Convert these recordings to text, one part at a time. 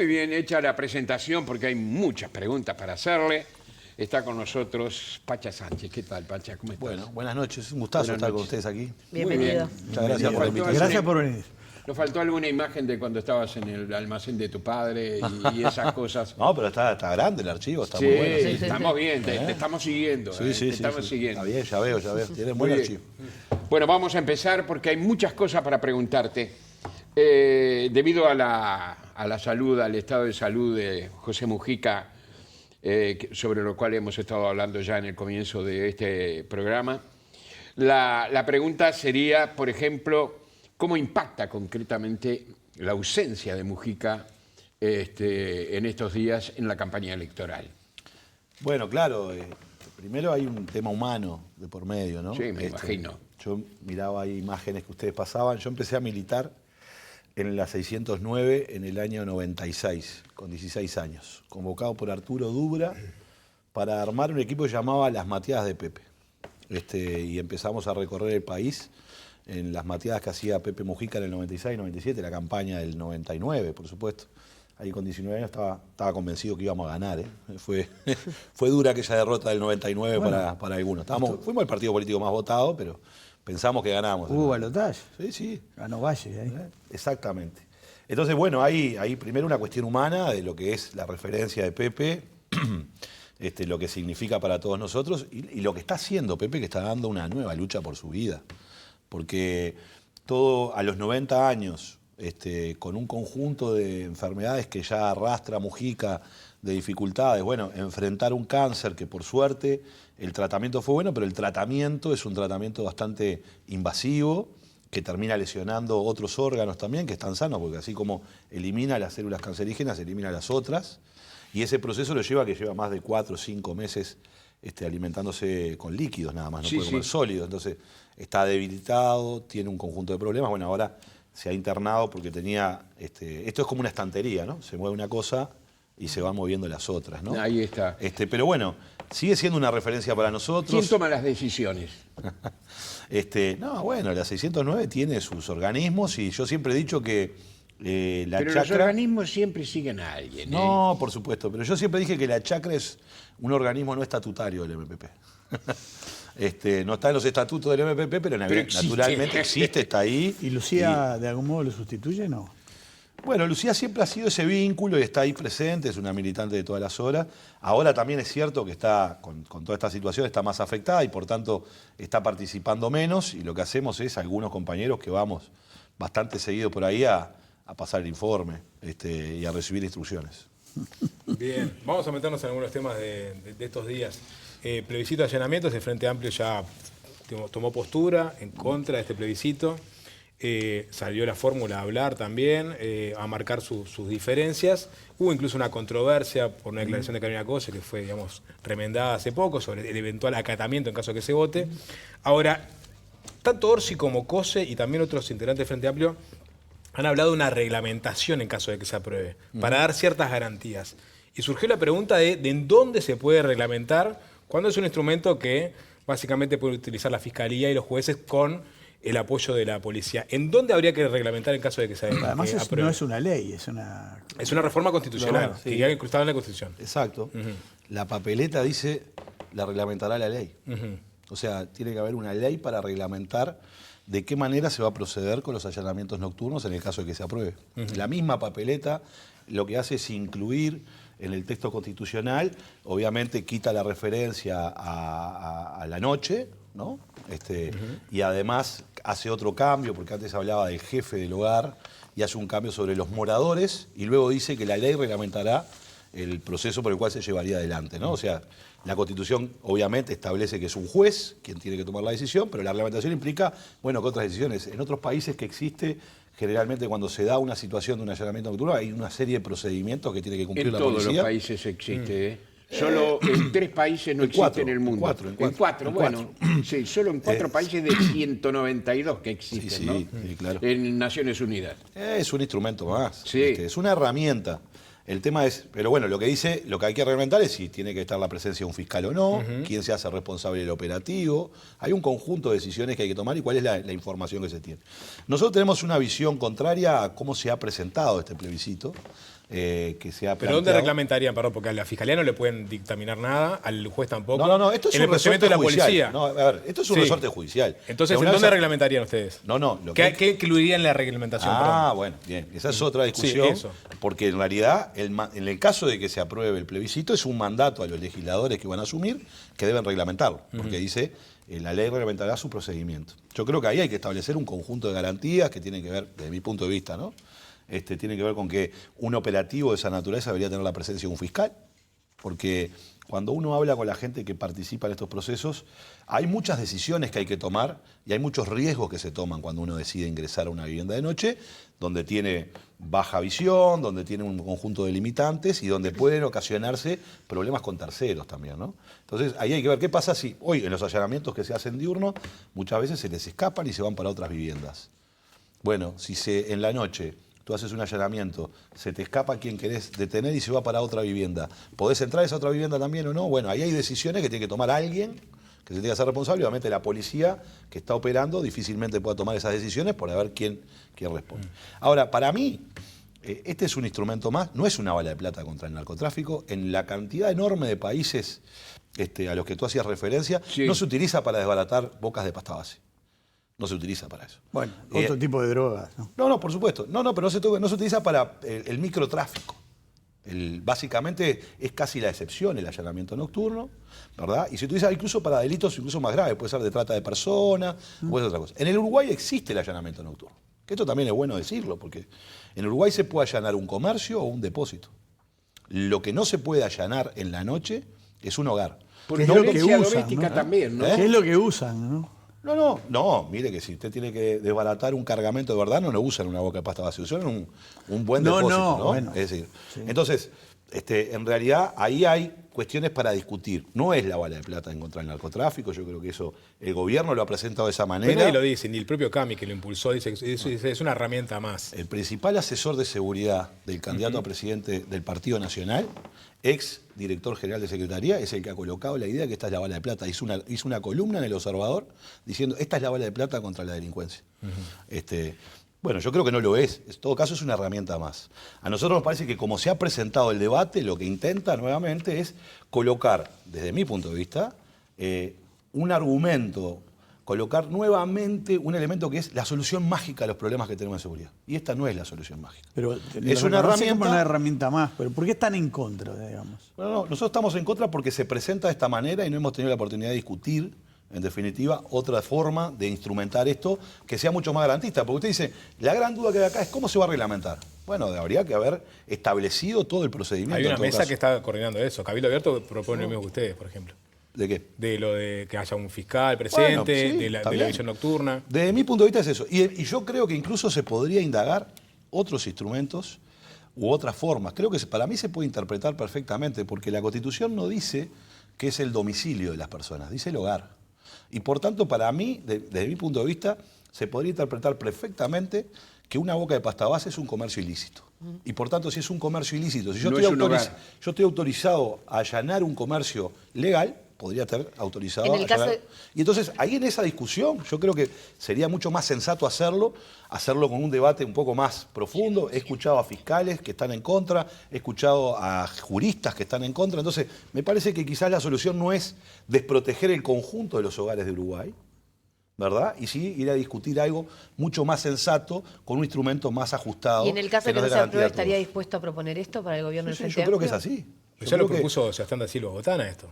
Muy bien, hecha la presentación, porque hay muchas preguntas para hacerle. Está con nosotros Pacha Sánchez. ¿Qué tal, Pacha? ¿Cómo estás? Bueno, buenas noches. Un gustazo estar con ustedes aquí. Bienvenido. Muchas gracias por la invitación. Gracias por venir. ¿Nos faltó alguna imagen de cuando estabas en el almacén de tu padre y esas cosas? No, pero está grande el archivo, está Sí, muy bueno. sí, estamos bien, te estamos siguiendo. Sí, te sí, estamos sí. siguiendo. Está bien, ya veo. Tienen Muy buen bien. archivo. Bueno, vamos a empezar porque hay muchas cosas para preguntarte. Debido a la salud, al estado de salud de José Mujica, sobre lo cual hemos estado hablando ya en el comienzo de este programa, la pregunta sería, por ejemplo, ¿cómo impacta concretamente la ausencia de Mujica en estos días en la campaña electoral? Bueno, claro, primero hay un tema humano de por medio, ¿no? Sí, me imagino. Yo miraba ahí imágenes que ustedes pasaban. Yo empecé a militar en la 609 en el año 96, con 16 años, convocado por Arturo Dubra para armar un equipo que llamaba Las Mateadas de Pepe. Y empezamos a recorrer el país en las mateadas que hacía Pepe Mujica en el 96, 97, la campaña del 99, por supuesto. Ahí con 19 años estaba convencido que íbamos a ganar. Fue dura aquella derrota del 99 para algunos. Fuimos el partido político más votado, pero pensamos que ganamos. ¿Hubo balotaje? Sí. Ganó Valle ahí. Exactamente. Entonces, bueno, hay primero una cuestión humana de lo que es la referencia de Pepe, lo que significa para todos nosotros y lo que está haciendo Pepe, que está dando una nueva lucha por su vida. Porque todo a los 90 años, con un conjunto de enfermedades que ya arrastra Mujica, de dificultades, bueno, enfrentar un cáncer que por suerte el tratamiento fue bueno, pero el tratamiento es un tratamiento bastante invasivo, que termina lesionando otros órganos también, que están sanos, porque así como elimina las células cancerígenas, elimina las otras, y ese proceso lo lleva más de 4 o 5 meses alimentándose con líquidos nada más, no puede comer sólidos, entonces está debilitado, tiene un conjunto de problemas, bueno, ahora se ha internado porque tenía, esto es como una estantería, ¿no? Se mueve una cosa y se van moviendo las otras, ¿no? Ahí está. Pero bueno, sigue siendo una referencia para nosotros. ¿Quién toma las decisiones? No, bueno, la 609 tiene sus organismos y yo siempre he dicho que la pero chacra... los organismos siempre siguen a alguien. No, por supuesto, pero yo siempre dije que la chacra es un organismo no estatutario del MPP. No está en los estatutos del MPP, pero naturalmente existe, está ahí. ¿Y Lucía de algún modo lo sustituye? No. Bueno, Lucía siempre ha sido ese vínculo y está ahí presente, es una militante de todas las horas. Ahora también es cierto que está, con toda esta situación, está más afectada y por tanto está participando menos. Y lo que hacemos es algunos compañeros que vamos bastante seguido por ahí a pasar el informe y a recibir instrucciones. Bien, vamos a meternos en algunos temas de estos días. Plebiscito de allanamientos, el Frente Amplio ya tomó postura en contra de este plebiscito. Salió la fórmula a hablar también, a marcar sus diferencias. Hubo incluso una controversia por una declaración de Carolina Cose que fue, digamos, remendada hace poco sobre el eventual acatamiento en caso de que se vote. Ahora, tanto Orsi como Cose y también otros integrantes del Frente Amplio han hablado de una reglamentación en caso de que se apruebe, para dar ciertas garantías. Y surgió la pregunta de en dónde se puede reglamentar cuando es un instrumento que básicamente puede utilizar la Fiscalía y los jueces con el apoyo de la policía. ¿En dónde habría que reglamentar en caso de que se apruebe? Además no es una ley, es una... Es una reforma constitucional, que ya incrustada en la Constitución. Exacto. La papeleta dice, la reglamentará la ley. O sea, tiene que haber una ley para reglamentar de qué manera se va a proceder con los allanamientos nocturnos en el caso de que se apruebe. La misma papeleta lo que hace es incluir en el texto constitucional, obviamente quita la referencia a la noche, ¿no? Y además hace otro cambio, porque antes hablaba del jefe del hogar, y hace un cambio sobre los moradores, y luego dice que la ley reglamentará el proceso por el cual se llevaría adelante, ¿no? O sea, la Constitución obviamente establece que es un juez quien tiene que tomar la decisión, pero la reglamentación implica, bueno, que otras decisiones. En otros países que existe, generalmente cuando se da una situación de un allanamiento nocturno, hay una serie de procedimientos que tiene que cumplir la policía. En todos los países existe, Solo en 3 países no existe en el mundo. En cuatro, bueno. Sí, solo en 4 países de 192 que existen, ¿no? Sí, claro. En Naciones Unidas. Es un instrumento más. Sí. Es una herramienta. El tema es, pero bueno, lo que hay que reglamentar es si tiene que estar la presencia de un fiscal o no, quién se hace responsable del operativo. Hay un conjunto de decisiones que hay que tomar y cuál es la información que se tiene. Nosotros tenemos una visión contraria a cómo se ha presentado este plebiscito, que se ha ¿Pero dónde planteado. reglamentarían? Perdón, porque a la fiscalía no le pueden dictaminar nada, al juez tampoco. No, esto es en un el procedimiento de la resorte policía. judicial. No, a ver, esto es un Sí. resorte judicial. Entonces, O sea, ¿en una dónde vez- reglamentarían ustedes? No, ¿Qué incluiría en la reglamentación? Bueno, bien, esa es otra discusión, Sí, eso. porque en realidad, en el caso de que se apruebe el plebiscito, es un mandato a los legisladores que van a asumir que deben reglamentarlo, porque dice, la ley reglamentará su procedimiento. Yo creo que ahí hay que establecer un conjunto de garantías que tienen que ver, desde mi punto de vista, ¿no? Tiene que ver con que un operativo de esa naturaleza debería tener la presencia de un fiscal, porque cuando uno habla con la gente que participa en estos procesos, hay muchas decisiones que hay que tomar y hay muchos riesgos que se toman cuando uno decide ingresar a una vivienda de noche, donde tiene baja visión, donde tiene un conjunto de limitantes y donde pueden ocasionarse problemas con terceros también, ¿no? Entonces, ahí hay que ver qué pasa si hoy en los allanamientos que se hacen diurnos, muchas veces se les escapan y se van para otras viviendas. Bueno, si en la noche tú haces un allanamiento, se te escapa quien querés detener y se va para otra vivienda, ¿podés entrar a esa otra vivienda también o no? Bueno, ahí hay decisiones que tiene que tomar alguien que se tiene que hacer responsable. Obviamente la policía que está operando difícilmente pueda tomar esas decisiones por ver quién responde. Ahora, para mí, este es un instrumento más, no es una bala de plata contra el narcotráfico. En la cantidad enorme de países a los que tú hacías referencia, Sí. no se utiliza para desbaratar bocas de pasta base. No se utiliza para eso. Bueno, otro tipo de drogas, ¿no? No, por supuesto. No, pero no se utiliza para el microtráfico. Básicamente es casi la excepción el allanamiento nocturno, ¿verdad? Y se utiliza incluso para delitos incluso más graves, puede ser de trata de personas, puede ser otra cosa. En el Uruguay existe el allanamiento nocturno, que esto también es bueno decirlo, porque en Uruguay se puede allanar un comercio o un depósito. Lo que no se puede allanar en la noche es un hogar. Por ¿Qué es lo que violencia usan, doméstica no? también, ¿no? ¿Qué es lo que usan, no? No, mire que si usted tiene que desbaratar un cargamento de verdad, no lo usan una boca de pasta base, usan un buen depósito, ¿no? Bueno, es decir, sí. entonces, en realidad ahí hay cuestiones para discutir. No es la bala de plata en contra del narcotráfico, yo creo que eso el gobierno lo ha presentado de esa Pero manera. nadie lo dice, ni el propio Cami que lo impulsó, dice que es una herramienta más. El principal asesor de seguridad del candidato a presidente del Partido Nacional, ex director general de Secretaría, es el que ha colocado la idea de que esta es la bala de plata. Hizo una columna en El Observador diciendo, esta es la bala de plata contra la delincuencia. Bueno, yo creo que no lo es. En todo caso, es una herramienta más. A nosotros nos parece que como se ha presentado el debate, lo que intenta nuevamente es colocar, desde mi punto de vista, un argumento, colocar nuevamente un elemento que es la solución mágica a los problemas que tenemos de seguridad. Y esta no es la solución mágica. Pero Es lo una reconoce como herramienta. una herramienta más. Pero ¿por qué están en contra, digamos? No, nosotros estamos en contra porque se presenta de esta manera y no hemos tenido la oportunidad de discutir, en definitiva, otra forma de instrumentar esto que sea mucho más garantista. Porque usted dice, la gran duda que hay acá es cómo se va a reglamentar. Bueno, habría que haber establecido todo el procedimiento. Hay en una todo mesa caso. que está coordinando eso. Cabildo Abierto propone lo mismo que ustedes, por ejemplo. ¿De qué? De lo de que haya un fiscal presente, Bueno, sí, de está la bien. visión nocturna. Desde mi punto de vista es eso. Y yo creo que incluso se podría indagar otros instrumentos u otras formas. Creo que para mí se puede interpretar perfectamente, porque la Constitución no dice que es el domicilio de las personas, dice el hogar. Y por tanto, para mí, desde mi punto de vista, se podría interpretar perfectamente que una boca de pasta base es un comercio ilícito. Y por tanto, si es un comercio ilícito, si yo, No estoy, es un hogar. yo estoy autorizado a allanar un comercio legal, podría estar autorizado En a el caso allanar. de- Y entonces, ahí en esa discusión, yo creo que sería mucho más sensato hacerlo con un debate un poco más profundo. He escuchado a fiscales que están en contra, he escuchado a juristas que están en contra. Entonces, me parece que quizás la solución no es desproteger el conjunto de los hogares de Uruguay, ¿verdad? Y sí ir a discutir algo mucho más sensato, con un instrumento más ajustado. Y en el caso de que nos no dé se garantía apruebe, a todos. ¿estaría dispuesto a proponer esto para el gobierno del Sí, Frente yo creo que es Amplio? así. Yo Ya lo creo que- propuso Sebastián da Silva Botana esto,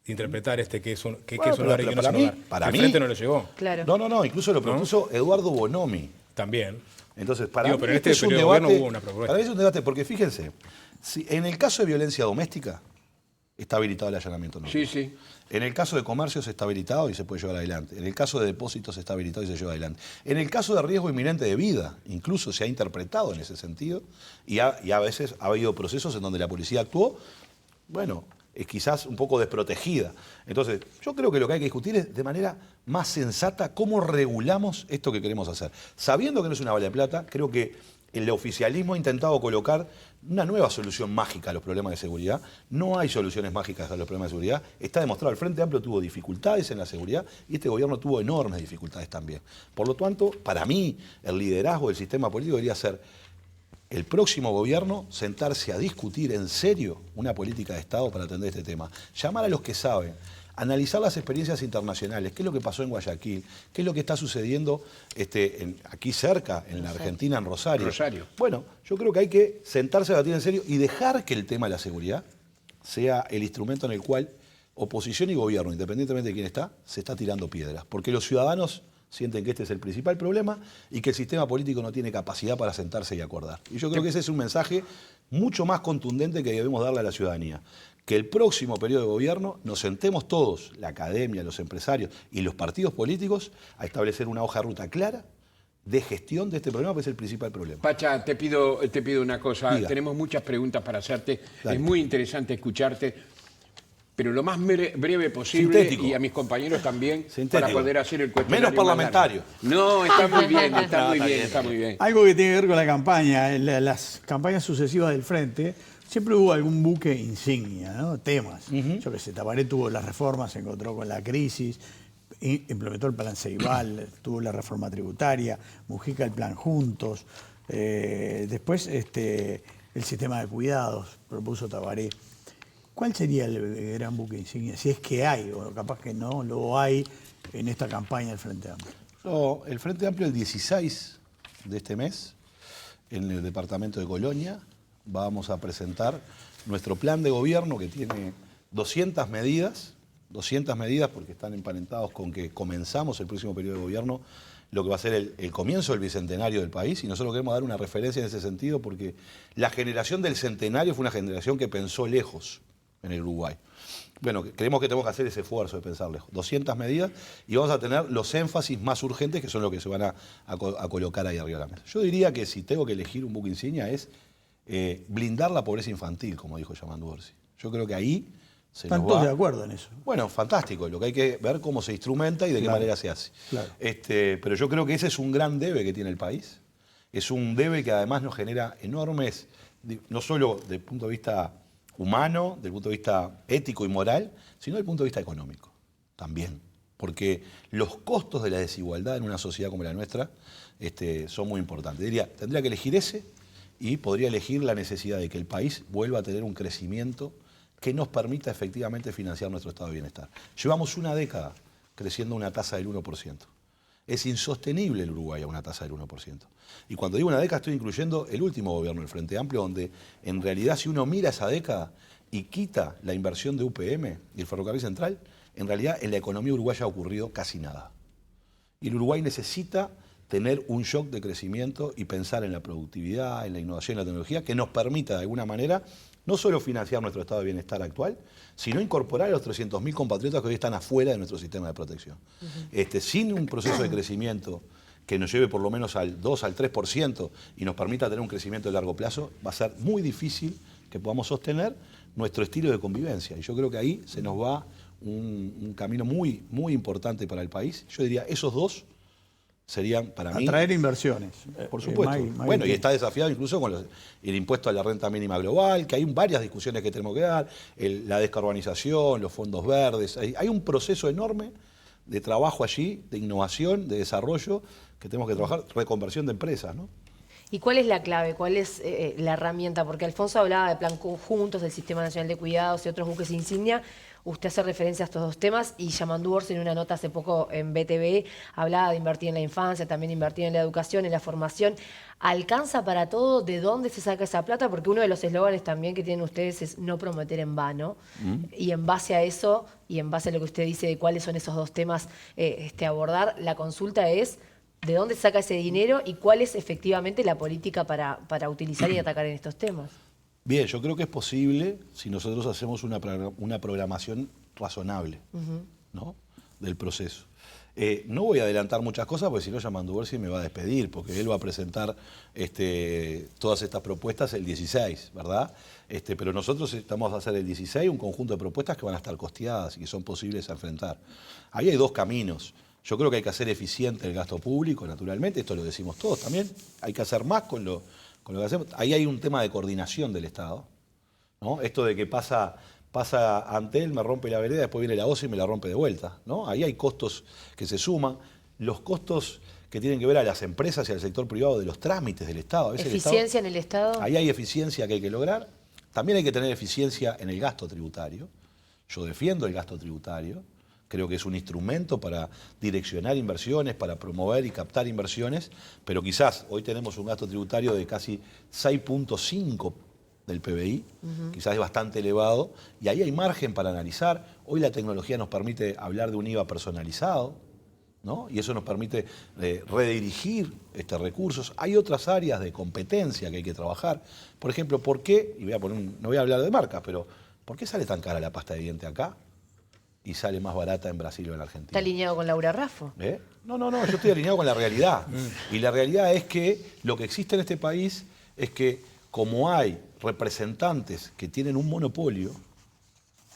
de interpretar que es un, que Bueno, es un hogar y que no es para un mí- hogar. para El mí- Frente no lo llegó. Claro. No, incluso lo propuso Eduardo Bonomi. También. Entonces, para Digo, mí pero en este este es un periodo de debate. gobierno hubo una propuesta. Para mí es un debate, porque fíjense, si en el caso de violencia doméstica está habilitado el allanamiento nocturno. Sí. En el caso de comercios está habilitado y se puede llevar adelante. En el caso de depósitos está habilitado y se lleva adelante. En el caso de riesgo inminente de vida, incluso se ha interpretado en ese sentido y a veces ha habido procesos en donde la policía actuó, bueno, es quizás un poco desprotegida. Entonces, yo creo que lo que hay que discutir es de manera más sensata cómo regulamos esto que queremos hacer. Sabiendo que no es una bala de plata, creo que el oficialismo ha intentado colocar una nueva solución mágica a los problemas de seguridad. No hay soluciones mágicas a los problemas de seguridad. Está demostrado, el Frente Amplio tuvo dificultades en la seguridad y este gobierno tuvo enormes dificultades también. Por lo tanto, para mí, el liderazgo del sistema político debería ser el próximo gobierno sentarse a discutir en serio una política de Estado para atender este tema. Llamar a los que saben, analizar las experiencias internacionales, qué es lo que pasó en Guayaquil, qué es lo que está sucediendo aquí cerca, en la Argentina, en Rosario. Bueno, yo creo que hay que sentarse a debatir en serio y dejar que el tema de la seguridad sea el instrumento en el cual oposición y gobierno, independientemente de quién está, se está tirando piedras. Porque los ciudadanos sienten que este es el principal problema y que el sistema político no tiene capacidad para sentarse y acordar. Y yo creo que ese es un mensaje mucho más contundente que debemos darle a la ciudadanía. Que el próximo periodo de gobierno nos sentemos todos, la academia, los empresarios y los partidos políticos, a establecer una hoja de ruta clara de gestión de este problema, que es el principal problema. Pacha, te pido una cosa. Diga. Tenemos muchas preguntas para hacerte. Dale. Es muy interesante escucharte, pero lo más breve posible. Sintético. Y a mis compañeros también, Sintético. para poder hacer el cuestionario. Menos parlamentario. más largo. No, está muy bien, está muy bien, está muy bien. Algo que tiene que ver con la campaña, las campañas sucesivas del Frente, siempre hubo algún buque insignia, ¿no? Temas. Yo qué sé, Tabaré tuvo las reformas, se encontró con la crisis, implementó el plan Ceibal, tuvo la reforma tributaria, Mujica el plan Juntos, después el sistema de cuidados, propuso Tabaré. ¿Cuál sería el gran buque insignia? Si es que hay, o capaz que no lo hay en esta campaña del Frente Amplio. No, el Frente Amplio el 16 de este mes, en el departamento de Colonia, vamos a presentar nuestro plan de gobierno que tiene 200 medidas porque están emparentados con que comenzamos el próximo periodo de gobierno, lo que va a ser el comienzo del bicentenario del país, y nosotros queremos dar una referencia en ese sentido porque la generación del centenario fue una generación que pensó lejos en el Uruguay. Bueno, creemos que tenemos que hacer ese esfuerzo de pensar lejos. 200 medidas y vamos a tener los énfasis más urgentes que son los que se van a colocar ahí arriba de la mesa. Yo diría que si tengo que elegir un buque insignia es blindar la pobreza infantil, como dijo Yamandu Orsi. Yo creo que ahí se nos Están todos va. de acuerdo en eso. Bueno, fantástico. Lo que hay que ver cómo se instrumenta y de qué manera se hace. Claro. Pero yo creo que ese es un gran debe que tiene el país. Es un debe que además nos genera enormes, no solo desde el punto de vista humano, desde el punto de vista ético y moral, sino desde el punto de vista económico también. Porque los costos de la desigualdad en una sociedad como la nuestra son muy importantes. Diría, tendría que elegir ese y podría elegir la necesidad de que el país vuelva a tener un crecimiento que nos permita efectivamente financiar nuestro estado de bienestar. Llevamos una década creciendo a una tasa del 1%. Es insostenible el Uruguay a una tasa del 1%. Y cuando digo una década estoy incluyendo el último gobierno del Frente Amplio, donde en realidad si uno mira esa década y quita la inversión de UPM y el Ferrocarril Central, en realidad en la economía uruguaya ha ocurrido casi nada. Y el Uruguay necesita tener un shock de crecimiento y pensar en la productividad, en la innovación y la tecnología, que nos permita de alguna manera no solo financiar nuestro estado de bienestar actual, sino incorporar a los 300.000 compatriotas que hoy están afuera de nuestro sistema de protección. Sin un proceso de crecimiento que nos lleve por lo menos al 2, al 3% y nos permita tener un crecimiento de largo plazo, va a ser muy difícil que podamos sostener nuestro estilo de convivencia. Y yo creo que ahí se nos va un camino muy, muy importante para el país. Yo diría, esos dos serían para mí... Atraer inversiones. Por supuesto. Bueno, y está desafiado incluso con el impuesto a la renta mínima global, que hay varias discusiones que tenemos que dar, la descarbonización, los fondos verdes. Hay un proceso enorme de trabajo allí, de innovación, de desarrollo, que tenemos que trabajar, reconversión de empresas, ¿no? ¿Y cuál es la clave? ¿Cuál es la herramienta? Porque Alfonso hablaba de plan conjuntos, del Sistema Nacional de Cuidados y otros buques insignia. Usted hace referencia a estos dos temas y Yamandu Orsi en una nota hace poco en BTV hablaba de invertir en la infancia, también invertir en la educación, en la formación. ¿Alcanza para todo? ¿De dónde se saca esa plata? Porque uno de los eslóganes también que tienen ustedes es no prometer en vano. Y en base a eso, y en base a lo que usted dice de cuáles son esos dos temas abordar, la consulta es ¿de dónde saca ese dinero y cuál es efectivamente la política para utilizar y atacar en estos temas? Bien, yo creo que es posible si nosotros hacemos una programación razonable, ¿no? Del proceso. No voy a adelantar muchas cosas porque si no Yamandu Orsi me va a despedir, porque él va a presentar todas estas propuestas el 16, ¿verdad? Pero nosotros estamos a hacer el 16 un conjunto de propuestas que van a estar costeadas y que son posibles a enfrentar. Ahí hay dos caminos. Yo creo que hay que hacer eficiente el gasto público, naturalmente, esto lo decimos todos también. Hay que hacer más con lo que hacemos. Ahí hay un tema de coordinación del Estado, ¿no? Esto de que pasa ante él, me rompe la vereda, después viene la OCE y me la rompe de vuelta, ¿no? Ahí hay costos que se suman. Los costos que tienen que ver a las empresas y al sector privado de los trámites del Estado. A veces el ¿Eficiencia en el Estado? Ahí hay eficiencia que hay que lograr. También hay que tener eficiencia en el gasto tributario. Yo defiendo el gasto tributario. Creo que es un instrumento para direccionar inversiones, para promover y captar inversiones, pero quizás hoy tenemos un gasto tributario de casi 6.5 del PBI, quizás es bastante elevado, y ahí hay margen para analizar. Hoy la tecnología nos permite hablar de un IVA personalizado, ¿no? Y eso nos permite redirigir recursos. Hay otras áreas de competencia que hay que trabajar. Por ejemplo, ¿por qué? Y no voy a hablar de marcas, pero ¿por qué sale tan cara la pasta de diente acá y sale más barata en Brasil o en Argentina? ¿Está alineado con Laura Raffo? No, yo estoy alineado con la realidad. Y la realidad es que lo que existe en este país es que como hay representantes que tienen un monopolio,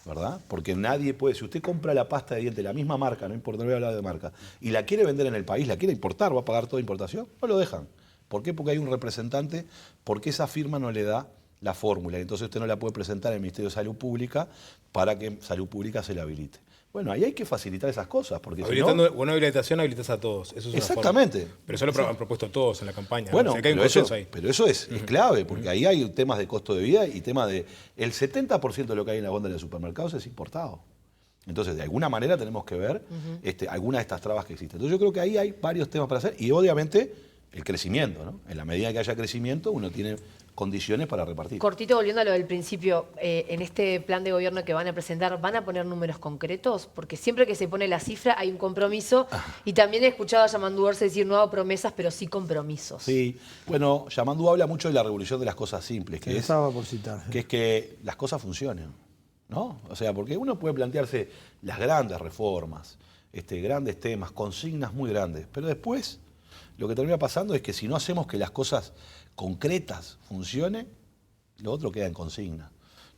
¿verdad? Porque nadie puede, si usted compra la pasta de diente, la misma marca, no importa, no voy a hablar de marca, y la quiere vender en el país, la quiere importar, va a pagar toda importación, no lo dejan. ¿Por qué? Porque hay un representante, porque esa firma no le da la fórmula, entonces usted no la puede presentar al Ministerio de Salud Pública para que Salud Pública se la habilite. Bueno, ahí hay que facilitar esas cosas, porque Habilitando buena habilitación, habilitas a todos. Eso es una exactamente. Forma. Pero eso lo han propuesto todos en la campaña. Bueno, ¿no? O sea, que hay un pero, consenso ahí. pero eso es clave, porque ahí hay temas de costo de vida y temas de... El 70% de lo que hay en la góndola de supermercados es importado. Entonces, de alguna manera tenemos que ver algunas de estas trabas que existen. Entonces, yo creo que ahí hay varios temas para hacer y obviamente el crecimiento, ¿no? En la medida que haya crecimiento, uno tiene condiciones para repartir. Cortito, volviendo a lo del principio, en este plan de gobierno que van a presentar, ¿van a poner números concretos? Porque siempre que se pone la cifra hay un compromiso y también he escuchado a Yamandu Orce decir no hago promesas, pero sí compromisos. Sí, bueno, Yamandu habla mucho de la revolución de las cosas simples, que Estaba por citar. es que las cosas funcionen, ¿no? O sea, porque uno puede plantearse las grandes reformas, grandes temas, consignas muy grandes, pero después lo que termina pasando es que si no hacemos que las cosas concretas funcionen, lo otro queda en consigna,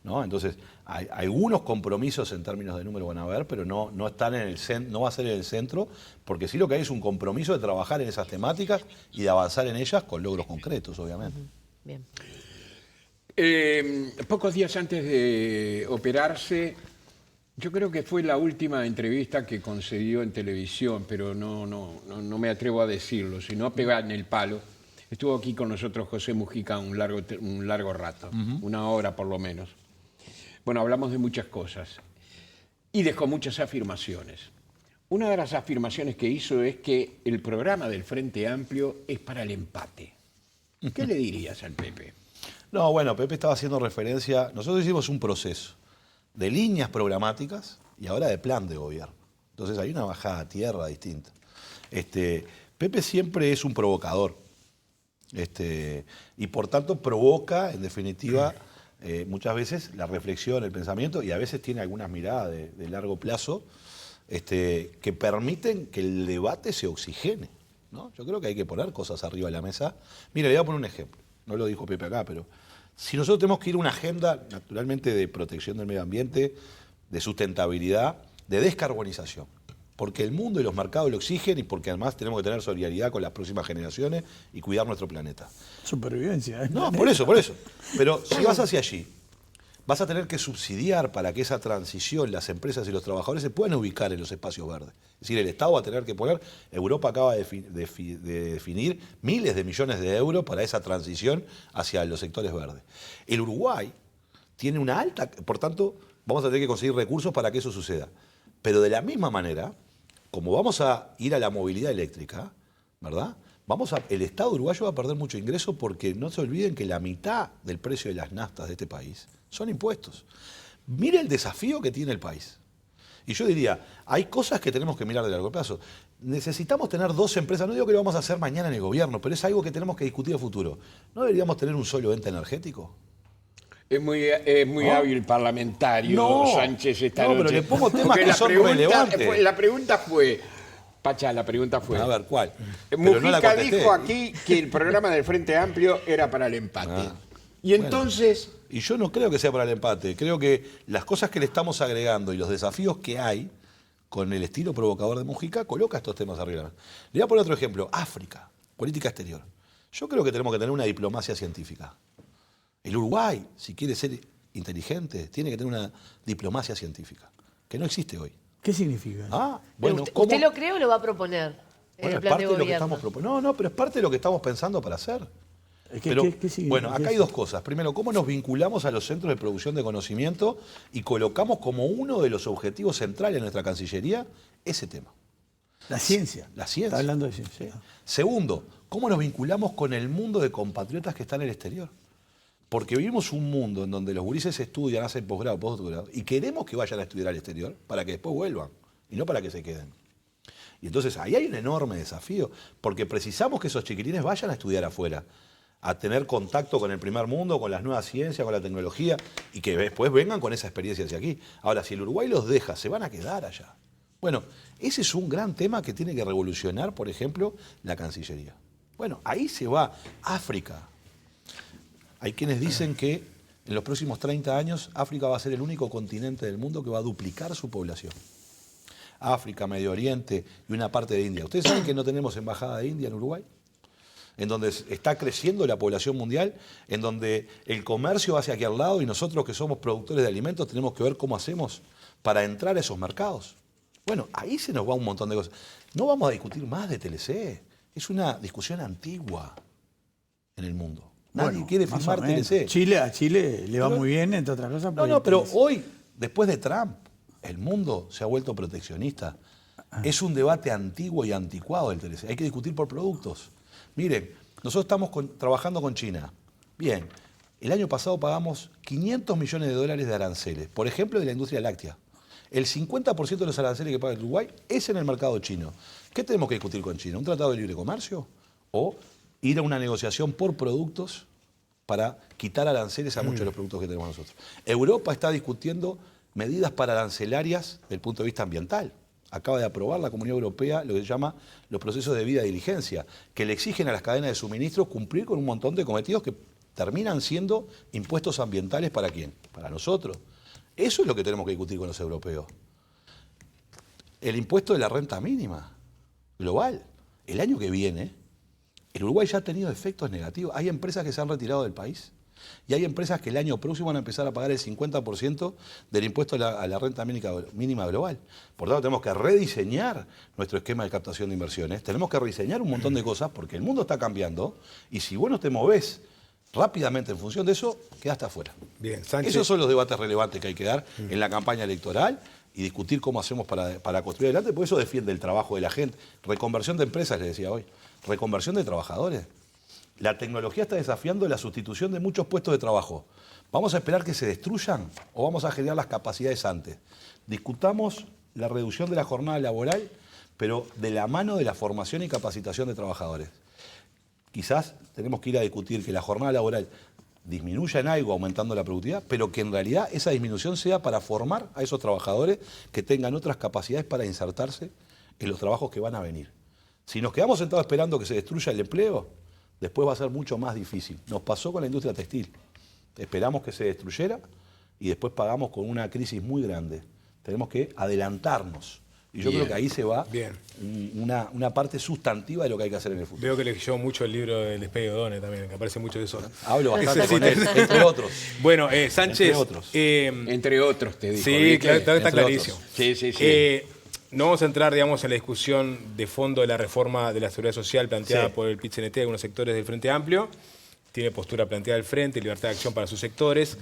¿no? Entonces, hay algunos compromisos en términos de número van a haber, pero no están en el no va a ser en el centro, porque sí lo que hay es un compromiso de trabajar en esas temáticas y de avanzar en ellas con logros concretos, obviamente. Bien. Pocos días antes de operarse, yo creo que fue la última entrevista que concedió en televisión, pero no me atrevo a decirlo, sino pegar en el palo. Estuvo aquí con nosotros José Mujica un largo rato, una hora por lo menos. Bueno, hablamos de muchas cosas y dejó muchas afirmaciones. Una de las afirmaciones que hizo es que el programa del Frente Amplio es para el empate. ¿Qué le dirías al Pepe? No, bueno, Pepe estaba haciendo referencia, nosotros hicimos un proceso de líneas programáticas y ahora de plan de gobierno. Entonces hay una bajada a tierra distinta. Pepe siempre es un provocador y por tanto provoca, en definitiva, muchas veces la reflexión, el pensamiento y a veces tiene algunas miradas de largo plazo que permiten que el debate se oxigene, ¿no? Yo creo que hay que poner cosas arriba de la mesa. Mira, le voy a poner un ejemplo. No lo dijo Pepe acá, pero si nosotros tenemos que ir a una agenda, naturalmente, de protección del medio ambiente, de sustentabilidad, de descarbonización, porque el mundo y los mercados lo exigen y porque además tenemos que tener solidaridad con las próximas generaciones y cuidar nuestro planeta. Supervivencia. No, por eso. Pero si vas hacia allí, vas a tener que subsidiar para que esa transición, las empresas y los trabajadores se puedan ubicar en los espacios verdes. Es decir, el Estado va a tener que poner, Europa acaba de definir miles de millones de euros para esa transición hacia los sectores verdes. El Uruguay tiene una alta, por tanto, vamos a tener que conseguir recursos para que eso suceda. Pero de la misma manera, como vamos a ir a la movilidad eléctrica, ¿verdad? El Estado uruguayo va a perder mucho ingreso porque no se olviden que la mitad del precio de las naftas de este país son impuestos. Mire el desafío que tiene el país. Y yo diría, hay cosas que tenemos que mirar de largo plazo. Necesitamos tener 2 empresas, no digo que lo vamos a hacer mañana en el gobierno, pero es algo que tenemos que discutir a futuro. ¿No deberíamos tener un solo ente energético? Es muy hábil parlamentario Sánchez esta noche. Pero le pongo temas porque que son relevantes. La pregunta fue, Pacha, la pregunta fue... A ver, ¿cuál? Mujica dijo aquí que el programa del Frente Amplio era para el empate. Y entonces... Y yo no creo que sea para el empate. Creo que las cosas que le estamos agregando y los desafíos que hay con el estilo provocador de Mujica coloca estos temas arriba. Le voy a poner otro ejemplo. África, política exterior. Yo creo que tenemos que tener una diplomacia científica. El Uruguay, si quiere ser inteligente, tiene que tener una diplomacia científica, que no existe hoy. ¿Qué significa? Bueno, ¿Usted lo cree o lo va a proponer? En el es plan parte de de lo que gobierno. estamos proponiendo. No, pero es parte de lo que estamos pensando para hacer. ¿Qué Pero, significa bueno, acá hay eso? dos cosas. Primero, cómo nos vinculamos a los centros de producción de conocimiento y colocamos como uno de los objetivos centrales de nuestra Cancillería ese tema. La ciencia. La ciencia. Está hablando de ciencia. Segundo, cómo nos vinculamos con el mundo de compatriotas que están en el exterior. Porque vivimos un mundo en donde los gurises estudian, hacen posgrado, postdoctorado, y queremos que vayan a estudiar al exterior para que después vuelvan, y no para que se queden. Y entonces ahí hay un enorme desafío, porque precisamos que esos chiquilines vayan a estudiar afuera, a tener contacto con el primer mundo, con las nuevas ciencias, con la tecnología, y que después vengan con esa experiencia hacia aquí. Ahora, si el Uruguay los deja, se van a quedar allá. Bueno, ese es un gran tema que tiene que revolucionar, por ejemplo, la Cancillería. Bueno, ahí se va África. Hay quienes dicen que en los próximos 30 años África va a ser el único continente del mundo que va a duplicar su población. África, Medio Oriente y una parte de India. ¿Ustedes saben que no tenemos embajada de India en Uruguay? En donde está creciendo la población mundial, en donde el comercio va hacia aquí al lado y nosotros que somos productores de alimentos tenemos que ver cómo hacemos para entrar a esos mercados. Bueno, ahí se nos va un montón de cosas. No vamos a discutir más de TLC. Es una discusión antigua en el mundo. Nadie Bueno, quiere más firmar o menos. TLC. A Chile le va Pero- muy bien, entre otras cosas. No, porque no, pero TLC. hoy, después de Trump, el mundo se ha vuelto proteccionista. Es un debate antiguo y anticuado el TLC. Hay que discutir por productos. Miren, nosotros estamos trabajando con China. Bien, el año pasado pagamos 500 millones de dólares de aranceles, por ejemplo, de la industria láctea. El 50% de los aranceles que paga el Uruguay es en el mercado chino. ¿Qué tenemos que discutir con China? ¿Un tratado de libre comercio? ¿O ir a una negociación por productos para quitar aranceles a muchos de los productos que tenemos nosotros? Europa está discutiendo medidas pararancelarias desde el punto de vista ambiental. Acaba de aprobar la Comunidad Europea lo que se llama los procesos de debida diligencia, que le exigen a las cadenas de suministro cumplir con un montón de cometidos que terminan siendo impuestos ambientales ¿para quién? Para nosotros. Eso es lo que tenemos que discutir con los europeos. El impuesto de la renta mínima global. El año que viene, el Uruguay ya ha tenido efectos negativos. Hay empresas que se han retirado del país y hay empresas que el año próximo van a empezar a pagar el 50% del impuesto a la renta mínima global. Por lo tanto, tenemos que rediseñar nuestro esquema de captación de inversiones. Tenemos que rediseñar un montón de cosas porque el mundo está cambiando y si vos no te movés rápidamente en función de eso, quedaste afuera. Bien, Sánchez. Esos son los debates relevantes que hay que dar en la campaña electoral y discutir cómo hacemos para construir adelante, porque eso defiende el trabajo de la gente. Reconversión de empresas, les decía hoy. Reconversión de trabajadores. La tecnología está desafiando la sustitución de muchos puestos de trabajo. ¿Vamos a esperar que se destruyan o vamos a generar las capacidades antes? Discutamos la reducción de la jornada laboral, pero de la mano de la formación y capacitación de trabajadores. Quizás tenemos que ir a discutir que la jornada laboral disminuya en algo aumentando la productividad, pero que en realidad esa disminución sea para formar a esos trabajadores que tengan otras capacidades para insertarse en los trabajos que van a venir. Si nos quedamos sentados esperando que se destruya el empleo, después va a ser mucho más difícil. Nos pasó con la industria textil. Esperamos que se destruyera y después pagamos con una crisis muy grande. Tenemos que adelantarnos. Y yo Bien. creo que ahí se va Bien. una parte sustantiva de lo que hay que hacer en el futuro. Veo que leyó mucho el libro del Despegue de O'Donnell también, que aparece mucho de eso. Hablo bastante Ese con sí él, entre otros. Bueno, Sánchez. Entre otros. Entre otros, te digo. Sí, ¿viste? claro, está Entre clarísimo. otros. Sí, sí, sí. No vamos a entrar, digamos, en la discusión de fondo de la reforma de la seguridad social planteada Sí. por el PIT-CNT de algunos sectores del Frente Amplio. Tiene postura planteada del Frente, libertad de acción para sus sectores.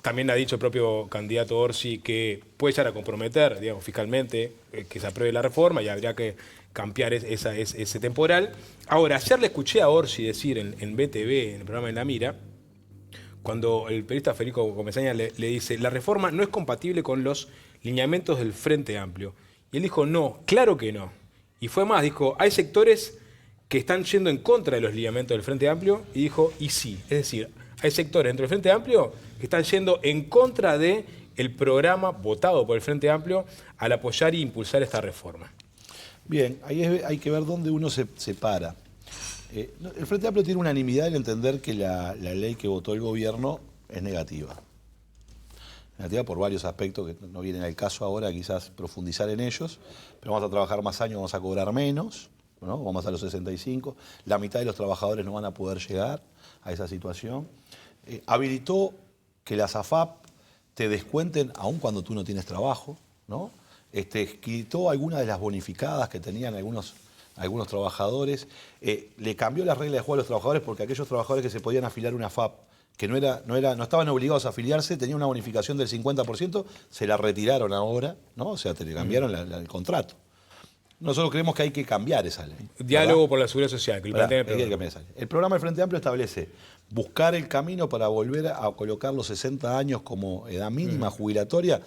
También ha dicho el propio candidato Orsi que puede llegar a comprometer, digamos, fiscalmente que se apruebe la reforma y habría que cambiar ese temporal. Ahora, ayer le escuché a Orsi decir en BTV, en el programa En la Mira, cuando el periodista Federico Comesaña le dice, la reforma no es compatible con los lineamientos del Frente Amplio. Y él dijo, no, claro que no. Y fue más, dijo, hay sectores que están yendo en contra de los lineamientos del Frente Amplio, y dijo, y sí. Es decir, hay sectores dentro del Frente Amplio que están yendo en contra del programa votado por el Frente Amplio al apoyar e impulsar esta reforma. Bien, ahí hay que ver dónde uno se para. El Frente Amplio tiene unanimidad en entender que la ley que votó el gobierno es negativa. Negativa por varios aspectos que no vienen al caso ahora, quizás profundizar en ellos, pero vamos a trabajar más años, vamos a cobrar menos, ¿no? Vamos a los 65, la mitad de los trabajadores no van a poder llegar a esa situación. Habilitó que las AFAP te descuenten aun cuando tú no tienes trabajo, ¿no? quitó algunas de las bonificadas que tenían algunos trabajadores, le cambió las reglas de juego a los trabajadores porque aquellos trabajadores que se podían afiliar a una FAP, que no estaban obligados a afiliarse, tenían una bonificación del 50%, se la retiraron ahora, ¿no? O sea, te le cambiaron el contrato. Nosotros creemos que hay que cambiar esa ley. Diálogo por la seguridad social, que lo plantea el Hay que programa. cambiar esa ley. El programa del Frente Amplio establece buscar el camino para volver a colocar los 60 años como edad mínima jubilatoria.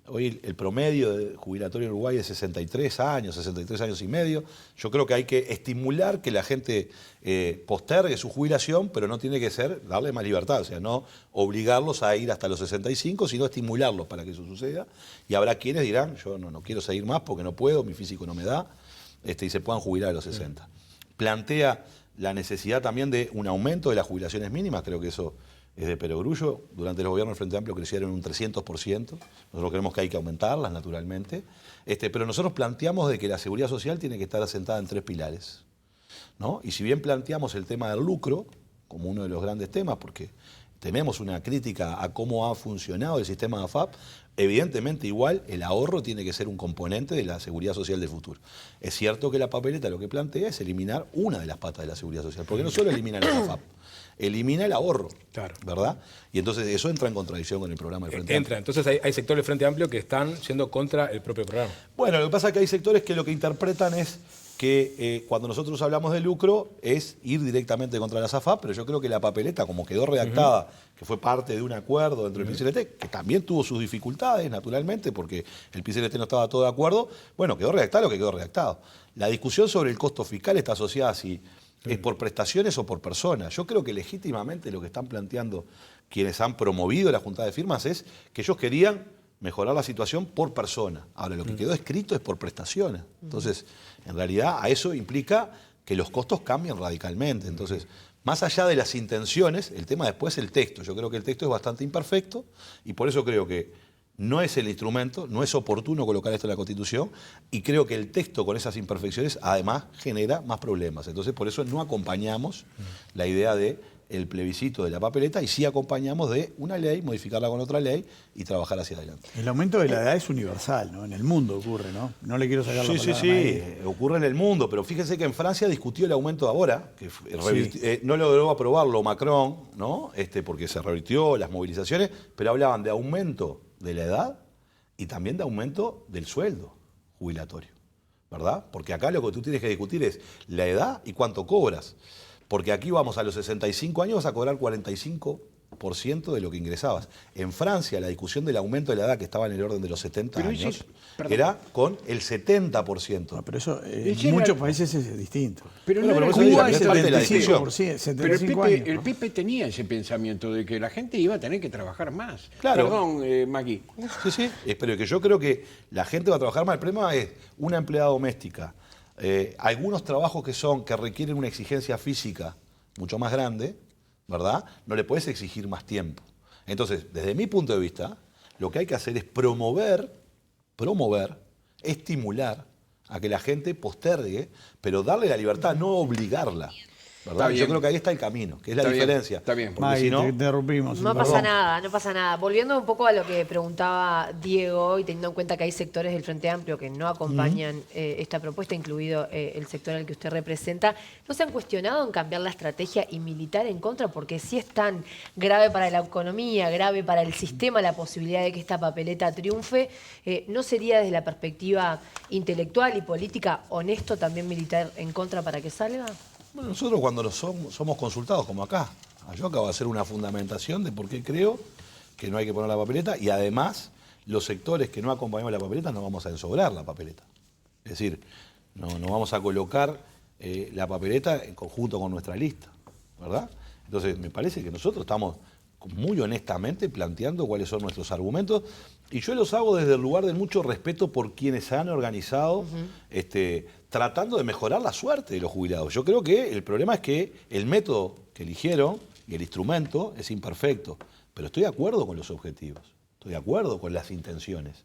Hoy el promedio de jubilatorio en Uruguay es 63 años y medio. Yo creo que hay que estimular que la gente postergue su jubilación, pero no tiene que ser darle más libertad, o sea, no obligarlos a ir hasta los 65, sino estimularlos para que eso suceda. Y habrá quienes dirán, yo no quiero seguir más porque no puedo, mi físico no me da, y se puedan jubilar a los 60. Plantea la necesidad también de un aumento de las jubilaciones mínimas, creo que eso es de perogrullo. Durante el gobierno del Frente Amplio crecieron un 300%. Nosotros creemos que hay que aumentarlas, naturalmente. Pero nosotros planteamos de que la seguridad social tiene que estar asentada en 3 pilares, ¿no? Y si bien planteamos el tema del lucro como uno de los grandes temas, porque tenemos una crítica a cómo ha funcionado el sistema de AFAP, evidentemente igual el ahorro tiene que ser un componente de la seguridad social del futuro. Es cierto que la papeleta lo que plantea es eliminar una de las patas de la seguridad social, porque no solo elimina la AFAP, elimina el ahorro, Claro. ¿verdad? Y entonces eso entra en contradicción con el programa del Frente Amplio. Entonces hay sectores del Frente Amplio que están yendo contra el propio programa. Bueno, lo que pasa es que hay sectores que lo que interpretan es que cuando nosotros hablamos de lucro es ir directamente contra la AFAP, pero yo creo que la papeleta, como quedó redactada, que fue parte de un acuerdo dentro del PCLT, que también tuvo sus dificultades, naturalmente, porque el PCLT no estaba todo de acuerdo, bueno, quedó redactado lo que quedó redactado. La discusión sobre el costo fiscal está asociada si es por prestaciones o por personas. Yo creo que legítimamente lo que están planteando quienes han promovido la junta de firmas es que ellos querían mejorar la situación por persona. Ahora, lo que quedó escrito es por prestaciones. Entonces, en realidad, a eso implica que los costos cambian radicalmente. Entonces, más allá de las intenciones, el tema después es el texto. Yo creo que el texto es bastante imperfecto y por eso creo que no es el instrumento, no es oportuno colocar esto en la Constitución y creo que el texto con esas imperfecciones además genera más problemas. Entonces, por eso no acompañamos la idea de el plebiscito de la papeleta y sí acompañamos de una ley, modificarla con otra ley y trabajar hacia adelante. El aumento de la edad es universal, ¿no? En el mundo ocurre, ¿no? No le quiero sacar la Sí, palabra sí, a nadie. ocurre en el mundo, pero fíjense que en Francia discutió el aumento ahora, que no logró aprobarlo Macron, ¿no? Porque se revirtió las movilizaciones, pero hablaban de aumento de la edad y también de aumento del sueldo jubilatorio, ¿verdad? Porque acá lo que tú tienes que discutir es la edad y cuánto cobras. Porque aquí vamos a los 65 años, vas a cobrar 45% de lo que ingresabas. En Francia, la discusión del aumento de la edad, que estaba en el orden de los 70 Pero años, ese- perdón. era con el 70%. No, pero eso Ese en era- muchos países es distinto. Pero Bueno, no pero era por eso digo, Cuba, es ese parte de la 75%, discusión. Pero el 75 Pepe, años. el ¿no? Pepe tenía ese pensamiento de que la gente iba a tener que trabajar más. Claro. Perdón, Magui. Sí, sí. Pero que yo creo que la gente va a trabajar más. El problema es una empleada doméstica. Algunos trabajos que requieren una exigencia física mucho más grande, ¿verdad? No le puedes exigir más tiempo. Entonces, desde mi punto de vista, lo que hay que hacer es promover, estimular a que la gente postergue, pero darle la libertad, no obligarla. ¿Verdad? Está bien. Yo creo que ahí está el camino, que es la Está bien, diferencia. está bien. Porque Maggie, si no, te interrumpimos. No perdón. pasa nada, no pasa nada. Volviendo un poco a lo que preguntaba Diego y teniendo en cuenta que hay sectores del Frente Amplio que no acompañan esta propuesta, incluido el sector al que usted representa, ¿no se han cuestionado en cambiar la estrategia y militar en contra? Porque si es tan grave para la economía, grave para el sistema la posibilidad de que esta papeleta triunfe, ¿no sería desde la perspectiva intelectual y política honesto también militar en contra para que salga? Bueno, nosotros cuando somos consultados, como acá, yo acabo de hacer una fundamentación de por qué creo que no hay que poner la papeleta y además los sectores que no acompañamos la papeleta no vamos a ensobrar la papeleta. Es decir, no vamos a colocar la papeleta en conjunto con nuestra lista, ¿verdad? Entonces, me parece que nosotros estamos muy honestamente planteando cuáles son nuestros argumentos y yo los hago desde el lugar de mucho respeto por quienes se han organizado tratando de mejorar la suerte de los jubilados. Yo creo que el problema es que el método que eligieron y el instrumento es imperfecto, pero estoy de acuerdo con los objetivos, estoy de acuerdo con las intenciones.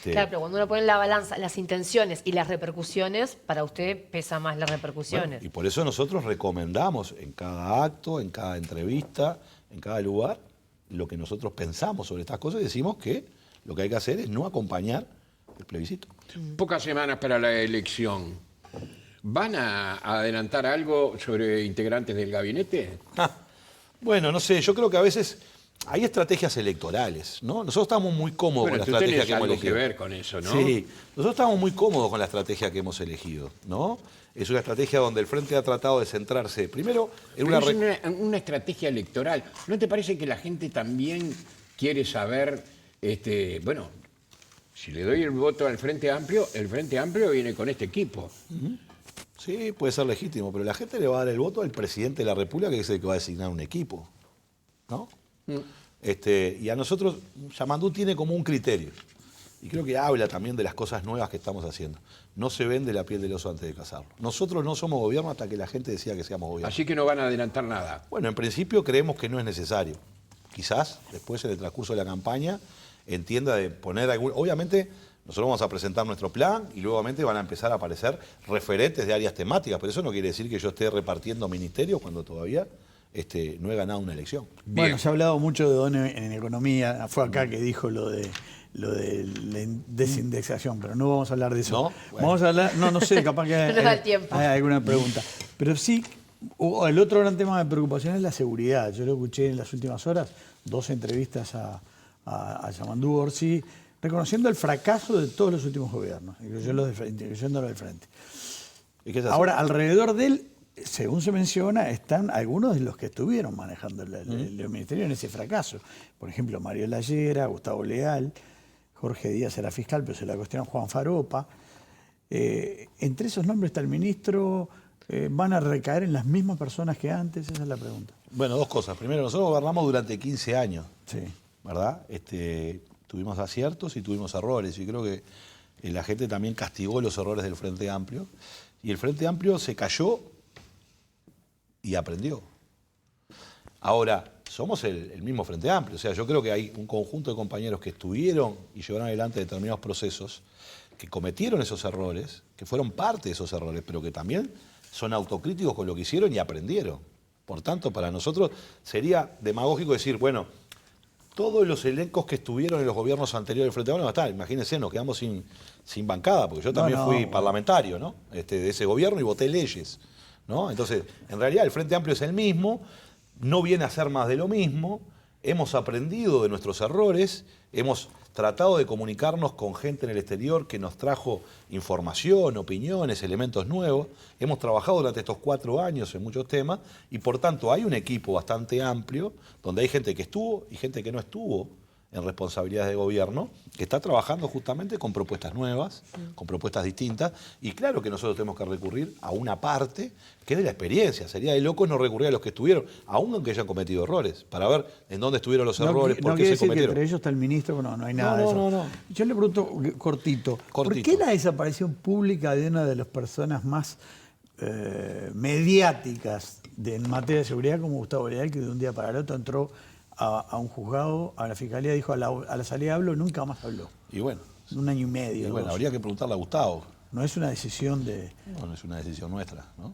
Claro, pero cuando uno pone en la balanza las intenciones y las repercusiones, para usted pesa más las repercusiones. Bueno, y por eso nosotros recomendamos en cada acto, en cada entrevista, en cada lugar, lo que nosotros pensamos sobre estas cosas y decimos que lo que hay que hacer es no acompañar el plebiscito. Pocas semanas para la elección. ¿Van a adelantar algo sobre integrantes del gabinete? Bueno, no sé, yo creo que a veces hay estrategias electorales, ¿no? Nosotros estamos muy cómodos Bueno, con tú la estrategia tenés que hemos algo que elegido. ver con eso, ¿no? Sí, nosotros estamos muy cómodos con la estrategia que hemos elegido, ¿no? Es una estrategia donde el Frente ha tratado de centrarse, primero, en Pero una... es una estrategia electoral. ¿No te parece que la gente también quiere saber, bueno, si le doy el voto al Frente Amplio, el Frente Amplio viene con este equipo? Sí, puede ser legítimo, pero la gente le va a dar el voto al presidente de la República, que es el que va a designar un equipo, ¿no? Y a nosotros, Yamandú tiene como un criterio, y creo que habla también de las cosas nuevas que estamos haciendo. No se vende la piel del oso antes de cazarlo. Nosotros no somos gobierno hasta que la gente decida que seamos gobierno. Así que no van a adelantar nada. Bueno, en principio creemos que no es necesario. Quizás después en el transcurso de la campaña entienda de poner algún... Obviamente nosotros vamos a presentar nuestro plan y luego van a empezar a aparecer referentes de áreas temáticas, pero eso no quiere decir que yo esté repartiendo ministerios cuando todavía no he ganado una elección. Bien. Bueno, se ha hablado mucho de Don en economía. Fue acá que dijo lo de la desindexación, pero no vamos a hablar de eso. ¿No? Bueno. Vamos a hablar, no sé, capaz que No nos da el tiempo. hay alguna pregunta. Pero sí, el otro gran tema de preocupación es la seguridad. Yo lo escuché en las últimas horas, 2 entrevistas a Yamandú Orsi, reconociendo el fracaso de todos los últimos gobiernos, incluyendo lo del Frente. ¿Y qué es así? Ahora, alrededor de él, según se menciona, están algunos de los que estuvieron manejando el ministerio en ese fracaso. Por ejemplo, Mario Lallera, Gustavo Leal, Jorge Díaz era fiscal, pero se la cuestionó Juan Faropa. Entre esos nombres está el ministro. ¿Van a recaer en las mismas personas que antes? Esa es la pregunta. Bueno, 2 cosas. Primero, nosotros gobernamos durante 15 años, Sí. ¿verdad? Tuvimos aciertos y tuvimos errores. Y creo que la gente también castigó los errores del Frente Amplio. Y el Frente Amplio se cayó y aprendió. Ahora, somos el mismo Frente Amplio. O sea, yo creo que hay un conjunto de compañeros que estuvieron y llevaron adelante determinados procesos, que cometieron esos errores, que fueron parte de esos errores, pero que también son autocríticos con lo que hicieron y aprendieron. Por tanto, para nosotros sería demagógico decir, bueno, todos los elencos que estuvieron en los gobiernos anteriores del Frente Amplio no están. Imagínense, nos quedamos sin bancada, porque yo también fui parlamentario, ¿no? De ese gobierno y voté leyes, ¿no? Entonces, en realidad el Frente Amplio es el mismo, no viene a ser más de lo mismo, hemos aprendido de nuestros errores, hemos tratado de comunicarnos con gente en el exterior que nos trajo información, opiniones, elementos nuevos. Hemos trabajado durante estos 4 años en muchos temas y por tanto hay un equipo bastante amplio donde hay gente que estuvo y gente que no estuvo en responsabilidades de gobierno, que está trabajando justamente con propuestas nuevas, con propuestas distintas, y claro que nosotros tenemos que recurrir a una parte que es de la experiencia. Sería de locos no recurrir a los que estuvieron, aun aunque hayan cometido errores, para ver en dónde estuvieron los errores, por qué se decir que cometieron. entre ellos está el ministro, no hay nada de eso. No. Yo le pregunto cortito, ¿por qué la desaparición pública de una de las personas más mediáticas en materia de seguridad como Gustavo Leal, que de un día para el otro entró a un juzgado, a la fiscalía, dijo a la salida hablo, nunca más habló? Y bueno, 1 año y medio. y bueno, 2. habría que preguntarle a Gustavo. No es una decisión de... No es una decisión nuestra, ¿no?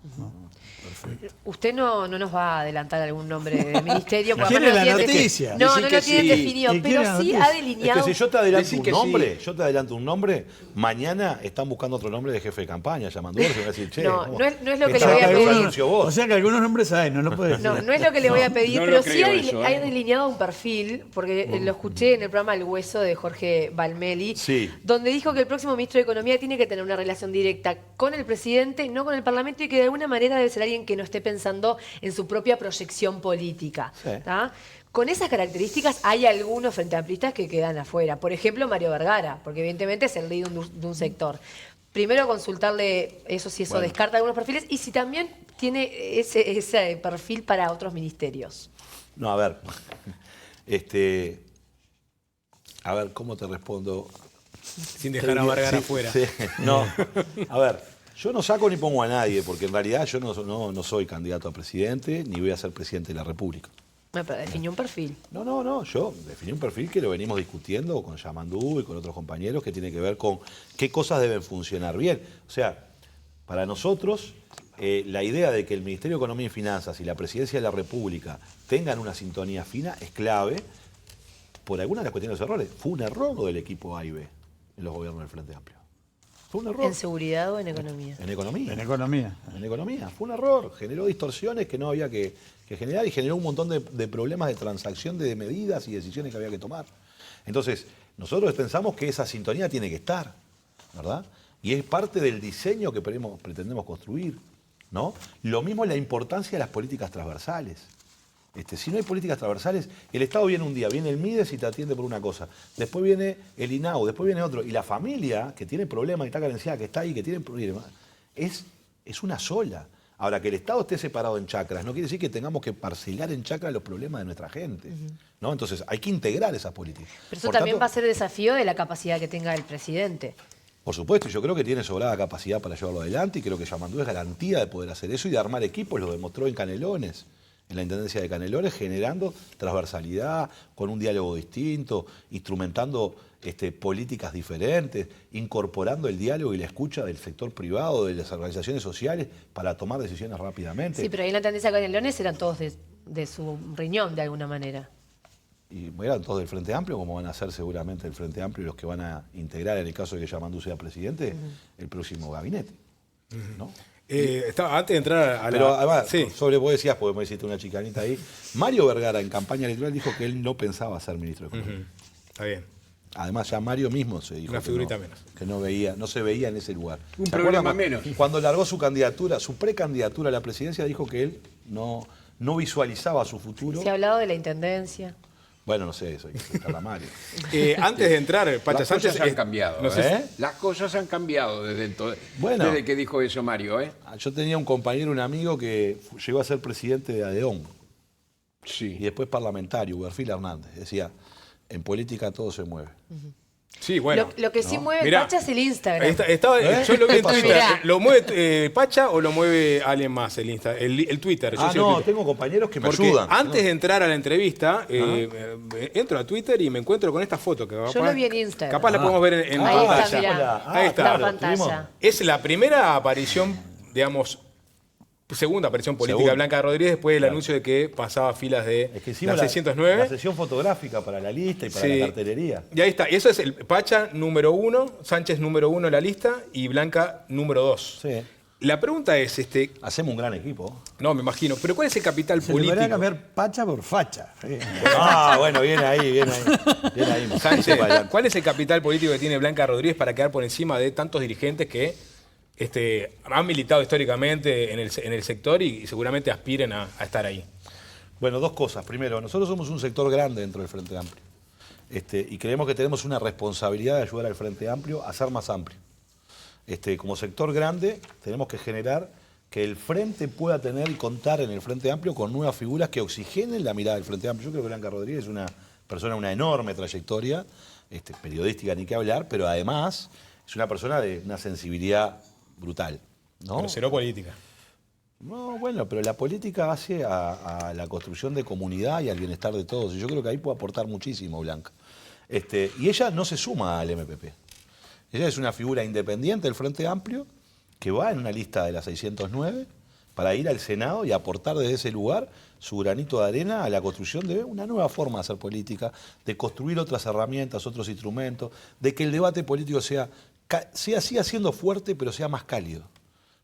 Perfecto. Usted no nos va a adelantar algún nombre de ministerio. porque ¿Quiere aparte la no tiene- noticia? No, Decí no que lo tiene sí. definido, ¿Y quiere pero la sí noticia? ha Es delineado. que si yo te adelanto Decí un que nombre, mañana están buscando otro nombre de jefe de campaña, llamando y va a decir, che, No, ¿cómo? no es lo que Esta le voy a vez pedir. lo anunció vos. O sea que algunos nombres saben, no lo puede decir. No, no es lo que le voy a pedir, no pero lo sí creo ha eso, ¿eh? delineado un perfil, porque lo escuché en el programa El Hueso de Jorge Balmeli, Sí. donde dijo que el próximo ministro de Economía tiene que tener una relación directa con el presidente, no con el Parlamento, y que de alguna manera debe ser alguien que no esté pensando en su propia proyección política. Sí. ¿Tá? Con esas características hay algunos frente amplistas que quedan afuera. Por ejemplo, Mario Vergara, porque evidentemente es el líder de un sector. Primero consultarle eso, si eso Bueno. descarta algunos perfiles y si también tiene ese perfil para otros ministerios. No, a ver. A ver, ¿cómo te respondo? Sin dejar a Vergara afuera. Sí. No, a ver, yo no saco ni pongo a nadie, porque en realidad yo no soy candidato a presidente, ni voy a ser presidente de la República. Pero definió un perfil. No, yo definí un perfil que lo venimos discutiendo con Yamandú y con otros compañeros, que tiene que ver con qué cosas deben funcionar bien. O sea, para nosotros, la idea de que el Ministerio de Economía y Finanzas y la Presidencia de la República tengan una sintonía fina es clave por alguna de las cuestiones de los errores. Fue un error lo del equipo A y B. en los gobiernos del Frente Amplio. Fue un error. ¿En seguridad o en economía? En economía. En economía. En economía. Fue un error. Generó distorsiones que no había que generar y generó un montón de problemas de transacción de medidas y decisiones que había que tomar. Entonces, nosotros pensamos que esa sintonía tiene que estar, ¿verdad? Y es parte del diseño que pretendemos construir, ¿no? Lo mismo es la importancia de las políticas transversales. Si no hay políticas transversales, el Estado viene un día, viene el MIDES y te atiende por una cosa. Después viene el INAU, después viene otro. Y la familia que tiene problemas, que está carenciada, que está ahí, que tiene problemas, es una sola. Ahora, que el Estado esté separado en chacras no quiere decir que tengamos que parcelar en chacras los problemas de nuestra gente, ¿no? Entonces, hay que integrar esas políticas. Pero eso Por también tanto, va a ser desafío de la capacidad que tenga el presidente. por supuesto, yo creo que tiene sobrada capacidad para llevarlo adelante y creo que Yamandú es garantía de poder hacer eso y de armar equipos, lo demostró en Canelones, en la Intendencia de Canelones, generando transversalidad, con un diálogo distinto, instrumentando políticas diferentes, incorporando el diálogo y la escucha del sector privado, de las organizaciones sociales, para tomar decisiones rápidamente. Sí, pero ahí en la tendencia de Canelones eran todos de su riñón, de alguna manera. Y eran todos del Frente Amplio, como van a ser seguramente el Frente Amplio los que van a integrar, en el caso de que Yamandú sea presidente, el próximo gabinete, ¿no? Antes de entrar a la... Pero además, Sí. sobre vos decías, porque me hiciste una chicanita ahí, Mario Vergara en campaña electoral dijo que él no pensaba ser ministro de Economía. Está bien. Además, ya Mario mismo se dijo Una figurita que menos. que no se veía en ese lugar. Un ¿Se problema acuerdan? menos. Cuando largó su candidatura, su precandidatura a la presidencia, dijo que él no visualizaba su futuro. Se ha hablado de la intendencia. Bueno, no sé, eso hay que preguntarle a Mario. Antes de entrar, Pacha Las Sánchez... cosas han cambiado. no sé si- Las cosas han cambiado Bueno. desde que dijo eso Mario, ¿eh? Yo tenía un compañero, un amigo que llegó a ser presidente de ADEON y Sí. después parlamentario, Berfil Hernández. Decía, en política todo se mueve. Sí, bueno. Lo que sí mueve Mirá, Pacha es el Instagram. Yo lo vi ¿Qué en pasó? Twitter. Mirá. ¿Lo mueve Pacha o lo mueve alguien más el Twitter? Yo sigo No, Twitter. tengo compañeros que me Porque ayudan. antes de entrar a la entrevista, entro a Twitter y me encuentro con esta foto. Que Yo lo vi en Instagram. Capaz la podemos ver en Ahí está, pantalla. mirá. Ahí está. Está en claro, pantalla. Es la primera aparición, digamos, segunda aparición política Segunda. de Blanca Rodríguez después del anuncio de que pasaba filas de Es que hicimos la 609. la sesión fotográfica para la lista y para Sí. la cartelería. Y ahí está. Eso es el Pacha número 1, Sánchez número 1 en la lista y Blanca número 2. Sí. La pregunta es, Hacemos un gran equipo. no me imagino, pero ¿cuál es el capital Se le político? podría cambiar Pacha por Facha. Bueno, viene ahí, viene ahí. Viene ahí. Sánchez, Para adelante. ¿cuál es el capital político que tiene Blanca Rodríguez para quedar por encima de tantos dirigentes que han militado históricamente en el sector y seguramente aspiren a estar ahí? Bueno, dos cosas. Primero, nosotros somos un sector grande dentro del Frente Amplio. Y creemos que tenemos una responsabilidad de ayudar al Frente Amplio a ser más amplio. Como sector grande, tenemos que generar que el Frente pueda tener y contar en el Frente Amplio con nuevas figuras que oxigenen la mirada del Frente Amplio. Yo creo que Blanca Rodríguez es una persona de una enorme trayectoria, periodística ni que hablar, pero además es una persona de una sensibilidad brutal, ¿no? Pero cero política. No, bueno, pero la política hace a la construcción de comunidad y al bienestar de todos. Y yo creo que ahí puede aportar muchísimo Blanca. Y ella no se suma al MPP. Ella es una figura independiente del Frente Amplio que va en una lista de la 609 para ir al Senado y aportar desde ese lugar su granito de arena a la construcción de una nueva forma de hacer política, de construir otras herramientas, otros instrumentos, de que el debate político siga siendo fuerte, pero sea más cálido.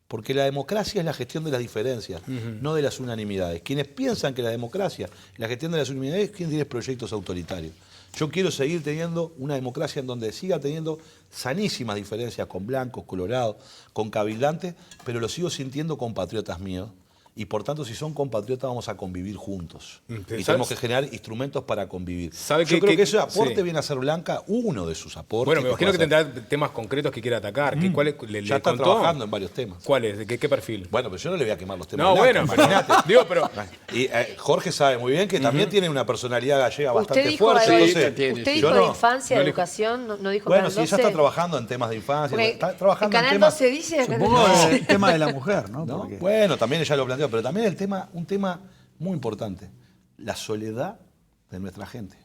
Porque la democracia es la gestión de las diferencias, no de las unanimidades. Quienes piensan que la democracia es la gestión de las unanimidades, ¿quién tiene proyectos autoritarios? Yo quiero seguir teniendo una democracia en donde siga teniendo sanísimas diferencias con blancos, colorados, con cabildantes, pero lo sigo sintiendo compatriotas míos. Y por tanto, si son compatriotas, vamos a convivir juntos. Y ¿Sabes? tenemos que generar instrumentos para convivir. ¿Sabe Yo qué- creo qué- que ese aporte sí. viene a ser Blanca uno de sus aportes. Bueno, me imagino que puede hacer. tendrá temas concretos que quiera atacar. ¿Cuál es? ¿Le Ya está contó? trabajando en varios temas. ¿Cuál es? ¿De qué perfil? Bueno, pero yo no le voy a quemar los temas. No, de Blanca, bueno, pero, imagínate. digo, pero Y Jorge sabe muy bien que también tiene una personalidad gallega Usted bastante dijo, fuerte. algo- entonces, tiene, usted sí. dijo yo de no- infancia, no le- educación, no dijo Bueno, Canal sí, ella 12. está trabajando en temas de infancia. Porque Está trabajando en en Canal temas. 12 dice acá en el- Supongo el tema de la mujer, ¿no? ¿No? Porque- Bueno, también ella lo planteó, pero también un tema muy importante, la soledad de nuestra gente,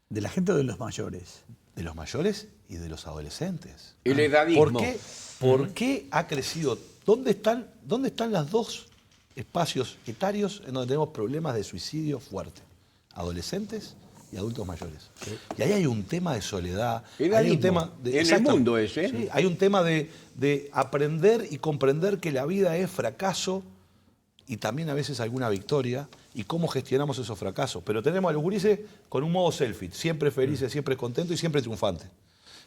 de la gente o de los mayores. de los mayores y de los adolescentes. El edadismo. ¿Por qué ha crecido? ¿Dónde están los dos espacios etarios en donde tenemos problemas de suicidio fuerte? Adolescentes y adultos mayores. Y ahí hay un tema de soledad. Hay Edadismo. un tema de, En el exacto. mundo ese, ¿eh? Sí, hay un tema de aprender y comprender que la vida es fracaso y también a veces alguna victoria y cómo gestionamos esos fracasos. Pero tenemos a los gurises con un modo selfie, siempre felices, siempre contentos y siempre triunfantes.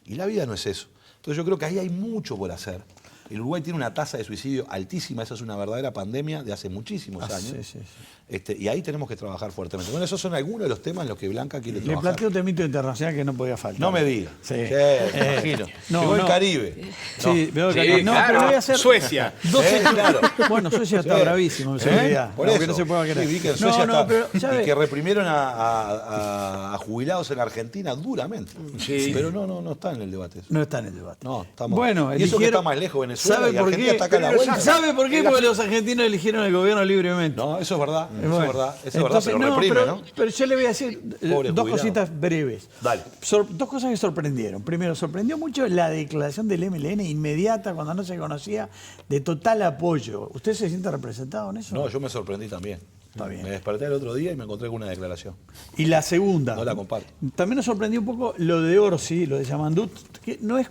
Y la vida no es eso. Entonces yo creo que ahí hay mucho por hacer. El Uruguay tiene una tasa de suicidio altísima, esa es una verdadera pandemia de hace muchísimos años. Sí, sí, sí. Y ahí tenemos que trabajar fuertemente. Bueno, esos son algunos de los temas en los que Blanca quiere Le trabajar. planteo un temito internacional que no podía faltar. No me diga. Sí. Me imagino. no, Llegó el no. Caribe. Sí, veo que Sí, no, claro. pero le voy a hacer Suecia. dos Claro. Bueno, Suecia está bravísimo en seguridad. Por aunque eso. no se pueda creer. Sí, vi que en Suecia no, está- pero, y ¿sabe? que reprimieron a jubilados en Argentina duramente. Sí. Pero no está en el debate eso. No está en el debate. No, estamos. Bueno, y eso que eligieron- está más lejos Venezuela ¿Sabe y por Argentina qué? está acá a la vuelta. ¿Sabe por qué? Porque los argentinos eligieron el gobierno libremente. No, eso es verdad. Eso Bueno, es verdad. Eso es verdad, entonces, pero reprime, pero, ¿no? pero yo le voy a decir Pobre dos jubilado. cositas breves. Dale. Dos cosas que sorprendieron. Primero, sorprendió mucho la declaración del MLN inmediata, cuando no se conocía, de total apoyo. ¿Usted se siente representado en eso? No, yo me sorprendí también. Está bien. Me desperté el otro día y me encontré con una declaración. Y la segunda. No la comparto. También nos sorprendió un poco lo de Orsi, lo de Yamandú, que no es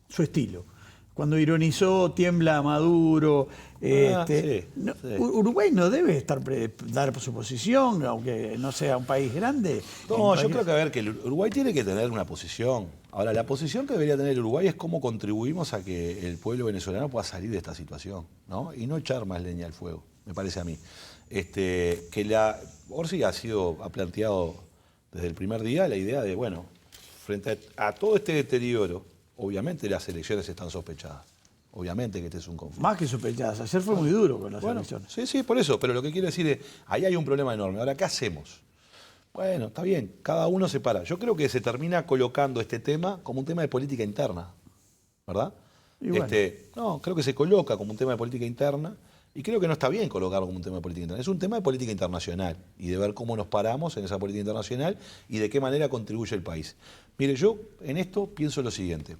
su estilo. Cuando ironizó, tiembla Maduro. sí, no, sí. Uruguay no debe dar su posición, aunque no sea un país grande. No, yo creo que a ver, que el Uruguay tiene que tener una posición. Ahora, la posición que debería tener el Uruguay es cómo contribuimos a que el pueblo venezolano pueda salir de esta situación, ¿no? Y no echar más leña al fuego, me parece a mí. Orsi ha planteado desde el primer día la idea de, bueno, frente a todo este deterioro, obviamente las elecciones están sospechadas. Obviamente que este es un conflicto. Más que sospechadas. Ayer fue muy duro con las Bueno, elecciones. sí, por eso. Pero lo que quiero decir es, ahí hay un problema enorme. Ahora, ¿qué hacemos? Bueno, está bien, cada uno se para. Yo creo que se termina colocando este tema como un tema de política interna, ¿verdad? Y bueno. No, creo que se coloca como un tema de política interna y creo que no está bien colocarlo como un tema de política interna. Es un tema de política internacional y de ver cómo nos paramos en esa política internacional y de qué manera contribuye el país. Mire, yo en esto pienso lo siguiente.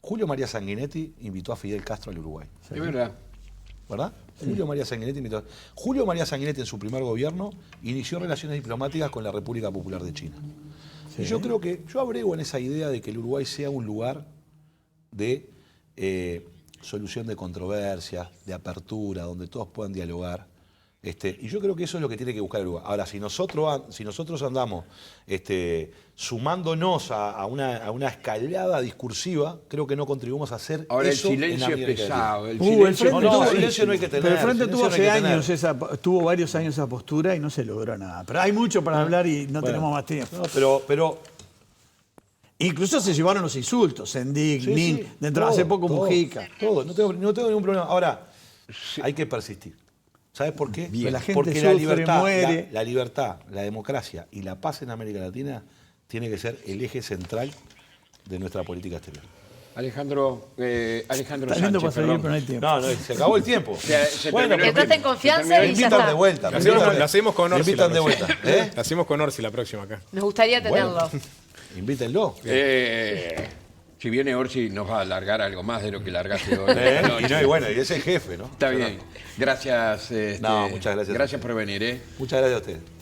Julio María Sanguinetti invitó a Fidel Castro al Uruguay. Es verdad. ¿Verdad? Julio María Sanguinetti invitó. Julio María Sanguinetti en su primer gobierno inició relaciones diplomáticas con la República Popular de China. Sí. Y yo creo que, yo abrego en esa idea de que el Uruguay sea un lugar de solución de controversias, de apertura, donde todos puedan dialogar. Y yo creo que eso es lo que tiene que buscar el Uruguay. Ahora, si nosotros andamos sumándonos a una escalada discursiva, creo que no contribuimos a hacer Ahora eso el en silencio es América Latina. pesado. El El silencio Frente No, tuvo, silencio no hay que tener, pero el Frente silencio tuvo no hay que hace tener. años tuvo varios años esa postura y no se logró nada. Pero hay mucho para hablar y no Bueno, tenemos más tiempo. No, pero Incluso se llevaron los insultos, Sendik, sí, Nin, sí, dentro todo, hace poco todo, Mujica. Todo, no tengo ningún problema. Ahora, hay que persistir. ¿Sabes por qué? Bien. La gente Porque sufre, muere. la libertad, la democracia y la paz en América Latina tiene que ser el eje central de nuestra política exterior. Alejandro Está Sánchez, lindo para seguir, perdón. pero no hay tiempo. No, se acabó el tiempo. Se Bueno, terminó el Entraste en tiempo. confianza Se terminó me y el ya invitan está. de vuelta. La hacemos con Me Orsi. invitan de la vuelta. próxima. ¿Eh? La hacemos con Orsi la próxima acá. Nos gustaría tenerlo. Invítenlo. Si viene Orsi nos va a alargar algo más de lo que largaste hoy. Y bueno, y ese es el jefe, ¿no? Está bien. Gracias. No, muchas gracias. Gracias por venir. Muchas gracias a ustedes.